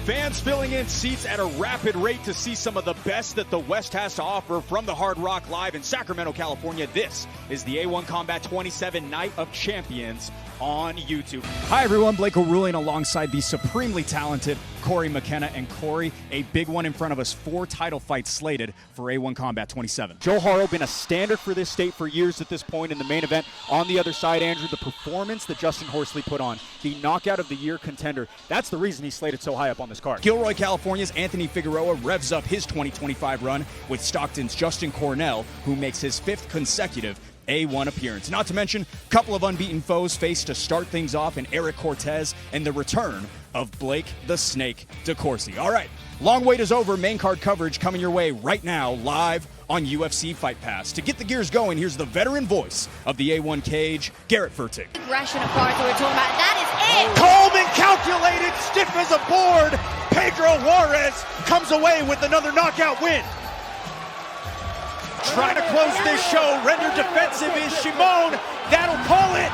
Fans filling in seats at a rapid rate to see some of the best that the West has to offer from the Hard Rock Live in Sacramento, California. This is the A1 Combat 27 Night of Champions on YouTube. Hi everyone, Blake O'Rulian alongside the supremely talented Corey McKenna. And Corey, a big one in front of us, 4 title fights slated for A1 Combat 27. Joe Haro been a standard for this state for years at this point in the main event. On the other side, Andrew, the performance that Justin Horsley put on, the knockout of the year contender, that's the reason he's slated so high up on this card. Gilroy, California's Anthony Figueroa revs up his 2025 run with Stockton's Justin Cornell, who makes his 5th consecutive A1 appearance. Not to mention, a couple of unbeaten foes faced to start things off in Eric Cortez and the return of Blake the Snake DeCourcy. All right, long wait is over. Main card coverage coming your way right now, live on UFC Fight Pass. To get the gears going, here's the veteran voice of the A1 cage, Garrett Fertig. Aggression of cards that we're talking about. That is it. Calm and calculated, stiff as a board. Pedro Juarez comes away with another knockout win. Trying to close this show, rendered defensive is Shimon. That'll call it.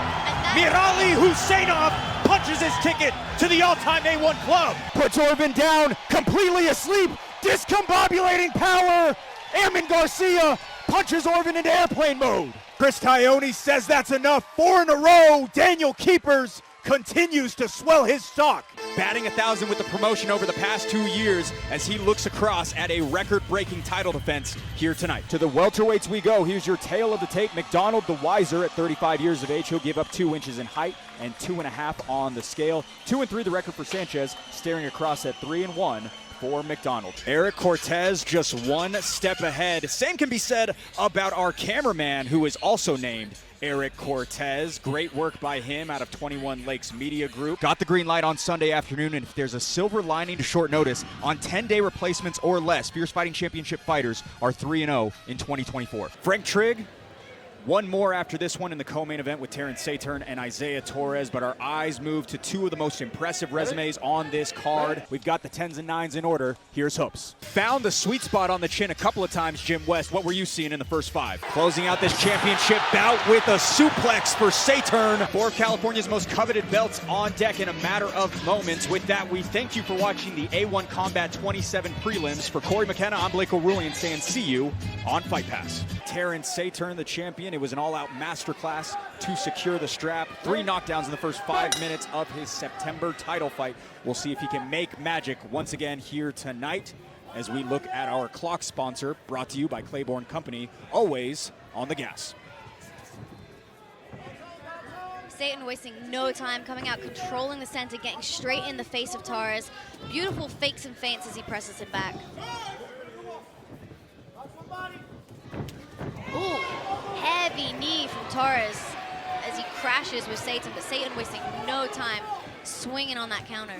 Mirali Husseinov punches his ticket to the all-time A1 club. Puts Orban down, completely asleep. Discombobulating power. Airman Garcia punches Orban into airplane mode. Chris Tione says that's enough. 4 in a row. Daniel Keepers continues to swell his stock. Batting 1,000 with the promotion over the past 2 years as he looks across at a record-breaking title defense here tonight. To the welterweights we go. Here's your tale of the tape. McDonald the wiser at 35 years of age. He'll give up 2 inches in height and 2.5 on the scale. 2-3 the record for Sanchez, staring across at 3-1 for McDonald. Eric Cortez just 1 step ahead. Same can be said about our cameraman, who is also named Eric Cortez. Great work by him out of 21 Lakes Media Group. Got the green light on Sunday afternoon, and if there's a silver lining to short notice, on 10-day replacements or less, Fierce Fighting Championship fighters are 3-0 in 2024. Frank Trigg, 1 more after this one in the co-main event with Terrence Saturn and Isaiah Torres, but our eyes move to 2 of the most impressive resumes on this card. We've got the 10s and 9s in order. Here's Hoops. Found the sweet spot on the chin a couple of times, Jim West. What were you seeing in the first 5? Closing out this championship bout with a suplex for Saturn. 4 of California's most coveted belts on deck in a matter of moments. With that, we thank you for watching the A1 Combat 27 prelims. For Corey McKenna, I'm Blake O'Rulian saying see you on Fight Pass. Terrence Saturn, the champion. It was an all-out masterclass to secure the strap. 3 knockdowns in the first 5 minutes of his September title fight. We'll see if he can make magic once again here tonight as we look at our clock sponsor, brought to you by Claiborne Company, always on the gas. Satan wasting no time, coming out, controlling the center, getting straight in the face of Torres. Beautiful fakes and feints as he presses it back. Ooh, heavy knee from Torres as he crashes with Satan, but Satan wasting no time swinging on that counter.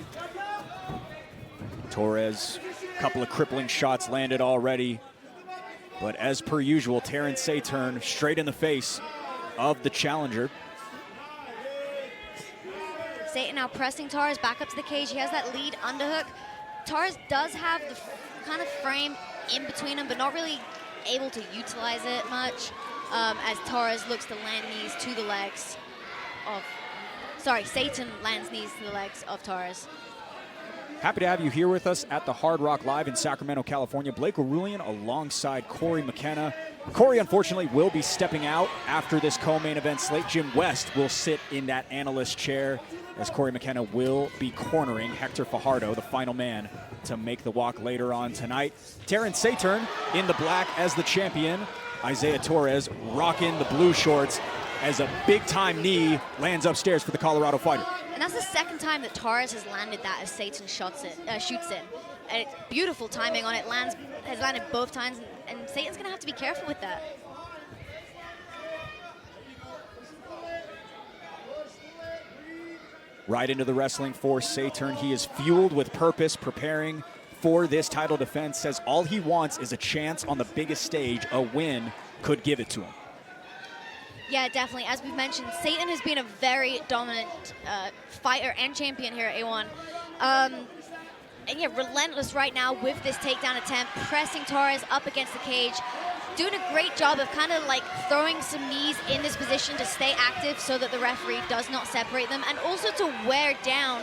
Torres, a couple of crippling shots landed already, but as per usual, Terrence Saturn straight in the face of the challenger. Satan now pressing Torres back up to the cage. He has that lead underhook. Torres does have the kind of frame in between them, but not really able to utilize it much as Torres looks to land knees to the legs of, Satan lands knees to the legs of Torres. Happy to have you here with us at the Hard Rock Live in Sacramento, California. Blake O'Rulian alongside Corey McKenna. Corey, unfortunately, will be stepping out after this co-main event slate. Jim West will sit in that analyst chair as Corey McKenna will be cornering Hector Fajardo, the final man to make the walk later on tonight. Terrence Saturn in the black as the champion. Isaiah Torres rocking the blue shorts as a big-time knee lands upstairs for the Colorado fighter. And that's the 2nd time that Torres has landed that as Satan shoots in. And it's beautiful timing on it. Has landed both times, and Satan's going to have to be careful with that. Right into the wrestling for Saturn. He is fueled with purpose, preparing for this title defense. Says all he wants is a chance on the biggest stage. A win could give it to him. Yeah, definitely. As we've mentioned, Satan has been a very dominant fighter and champion here at A1. And yeah, relentless right now with this takedown attempt, pressing Torres up against the cage. Doing a great job of kind of like throwing some knees in this position to stay active so that the referee does not separate them, and also to wear down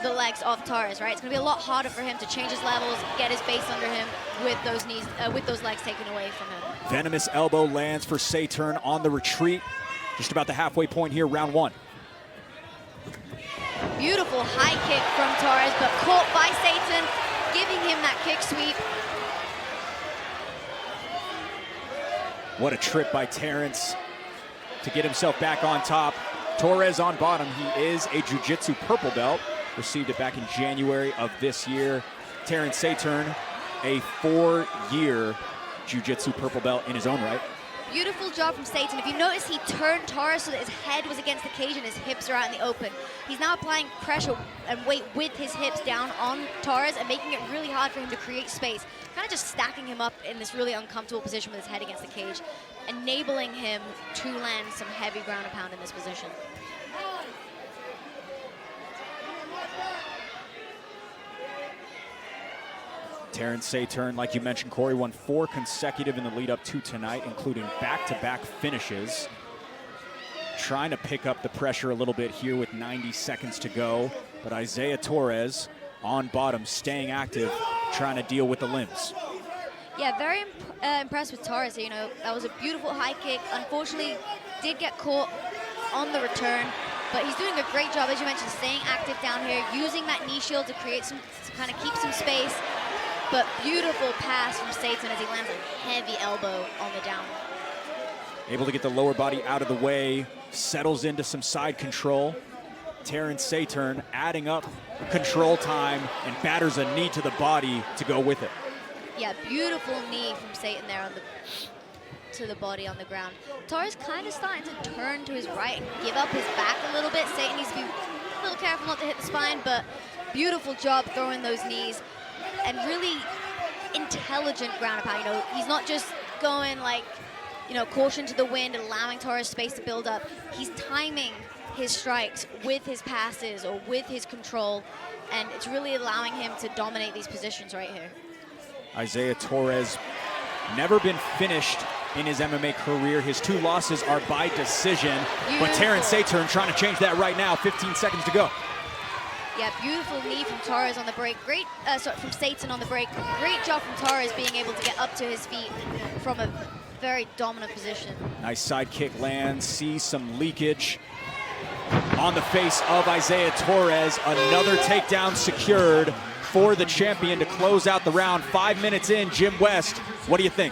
the legs of Torres, right? It's going to be a lot harder for him to change his levels, get his base under him with those knees, with those legs taken away from him. Venomous elbow lands for Saturn on the retreat. Just about the halfway point here, round one. Beautiful high kick from Torres, but caught by Satan, giving him that kick sweep. What a trip by Terrence to get himself back on top. Torres on bottom. He is a jiu-jitsu purple belt. Received it back in January of this year. Terrence Saturn, a 4-year jiu-jitsu purple belt in his own right. Beautiful job from Satan. If you notice, he turned Torres so that his head was against the cage and his hips are out in the open. He's now applying pressure and weight with his hips down on Torres and making it really hard for him to create space. Kind of just stacking him up in this really uncomfortable position with his head against the cage, enabling him to land some heavy ground and pound in this position. Terrence Saturn, like you mentioned, Corey, won 4 consecutive in the lead up to tonight, including back-to-back finishes. Trying to pick up the pressure a little bit here with 90 seconds to go. But Isaiah Torres on bottom, staying active, trying to deal with the limbs. Yeah, very impressed with Torres. You know, that was a beautiful high kick. Unfortunately, did get caught on the return. But he's doing a great job, as you mentioned, staying active down here, using that knee shield to create some, to kind of keep some space. But beautiful pass from Satan as he lands a heavy elbow on the down. Able to get the lower body out of the way, settles into some side control. Terrence Saturn adding up control time and batters a knee to the body to go with it. Yeah, beautiful knee from Satan there on to the body on the ground. Torres kind of starting to turn to his right and give up his back a little bit. Satan needs to be a little careful not to hit the spine, but beautiful job throwing those knees. And really intelligent ground and pound. You know, he's not just going like, you know, caution to the wind and allowing Torres space to build up. He's timing his strikes with his passes or with his control, and it's really allowing him to dominate these positions right here. Isaiah Torres, never been finished in his MMA career. His 2 losses are by decision. Beautiful. But Terrence Saturn trying to change that right now. 15 seconds to go. Yeah, beautiful knee from Torres on the break. Great, from Satan on the break. Great job from Torres being able to get up to his feet from a very dominant position. Nice side kick lands, see some leakage on the face of Isaiah Torres. Another takedown secured for the champion to close out the round. 5 minutes in, Jim West, what do you think?